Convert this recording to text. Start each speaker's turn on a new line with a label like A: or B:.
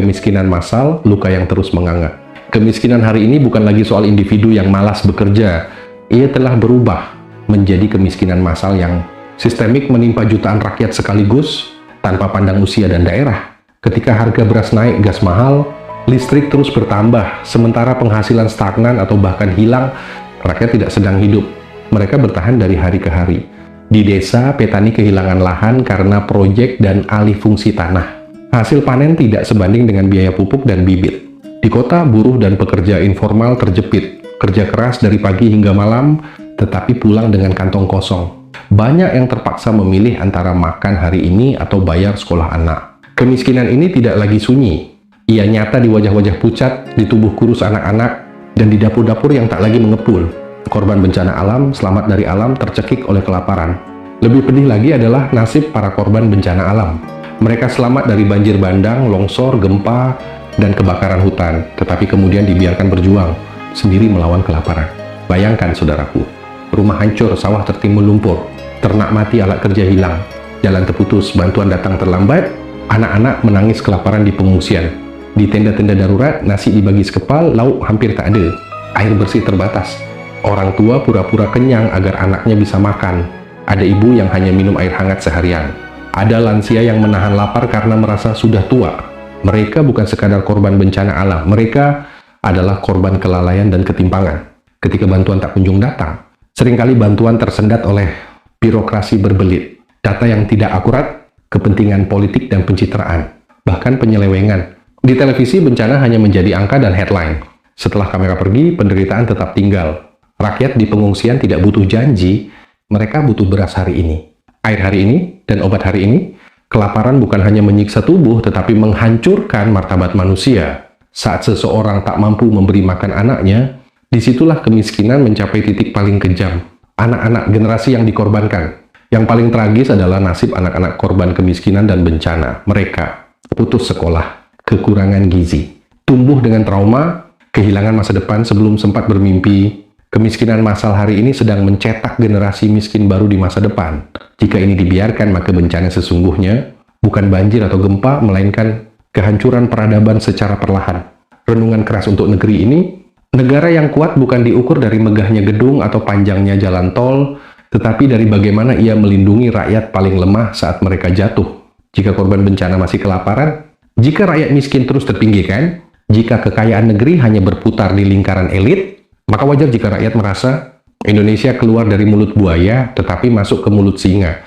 A: Kemiskinan massal, luka yang terus menganga. Kemiskinan hari ini bukan lagi soal individu yang malas bekerja. Ia telah berubah menjadi kemiskinan massal yang sistemik menimpa jutaan rakyat sekaligus tanpa pandang usia dan daerah. Ketika harga beras naik, gas mahal, listrik terus bertambah, sementara penghasilan stagnan atau bahkan hilang, rakyat tidak sedang hidup. Mereka bertahan dari hari ke hari. Di desa, petani kehilangan lahan karena proyek dan alih fungsi tanah. Hasil panen tidak sebanding dengan biaya pupuk dan bibit. Di kota, buruh dan pekerja informal terjepit, kerja keras dari pagi hingga malam, tetapi pulang dengan kantong kosong. Banyak yang terpaksa memilih antara makan hari ini atau bayar sekolah anak. Kemiskinan ini tidak lagi sunyi. Ia nyata di wajah-wajah pucat, di tubuh kurus anak-anak, dan di dapur-dapur yang tak lagi mengepul. Korban bencana alam, selamat dari alam, tercekik oleh kelaparan. Lebih pedih lagi adalah nasib para korban bencana alam. Mereka selamat dari banjir bandang, longsor, gempa, dan kebakaran hutan, tetapi kemudian dibiarkan berjuang sendiri melawan kelaparan. Bayangkan, saudaraku, rumah hancur, sawah tertimbun lumpur, ternak mati, alat kerja hilang, jalan terputus, bantuan datang terlambat, anak-anak menangis kelaparan di pengungsian. Di tenda-tenda darurat, nasi dibagi sekepal, lauk hampir tak ada, air bersih terbatas. Orang tua pura-pura kenyang agar anaknya bisa makan. Ada ibu yang hanya minum air hangat seharian. Ada lansia yang menahan lapar karena merasa sudah tua. Mereka bukan sekadar korban bencana alam, mereka adalah korban kelalaian dan ketimpangan. Ketika bantuan tak kunjung datang, seringkali bantuan tersendat oleh birokrasi berbelit, data yang tidak akurat, kepentingan politik dan pencitraan, bahkan penyelewengan. Di televisi, bencana hanya menjadi angka dan headline. Setelah kamera pergi, penderitaan tetap tinggal. Rakyat di pengungsian tidak butuh janji, mereka butuh beras hari ini, air hari ini, dan obat hari ini. Kelaparan bukan hanya menyiksa tubuh, tetapi menghancurkan martabat manusia. Saat seseorang tak mampu memberi makan anaknya, disitulah kemiskinan mencapai titik paling kejam. Anak-anak, generasi yang dikorbankan. Yang paling tragis adalah nasib anak-anak korban kemiskinan dan bencana. Mereka putus sekolah, kekurangan gizi, tumbuh dengan trauma, kehilangan masa depan sebelum sempat bermimpi. Kemiskinan massal hari ini sedang mencetak generasi miskin baru di masa depan. Jika ini dibiarkan, maka bencana sesungguhnya bukan banjir atau gempa, melainkan kehancuran peradaban secara perlahan. Renungan keras untuk negeri ini, negara yang kuat bukan diukur dari megahnya gedung atau panjangnya jalan tol, tetapi dari bagaimana ia melindungi rakyat paling lemah saat mereka jatuh. Jika korban bencana masih kelaparan, jika rakyat miskin terus terpinggirkan, jika kekayaan negeri hanya berputar di lingkaran elit, maka wajar jika rakyat merasa Indonesia keluar dari mulut buaya tetapi masuk ke mulut singa.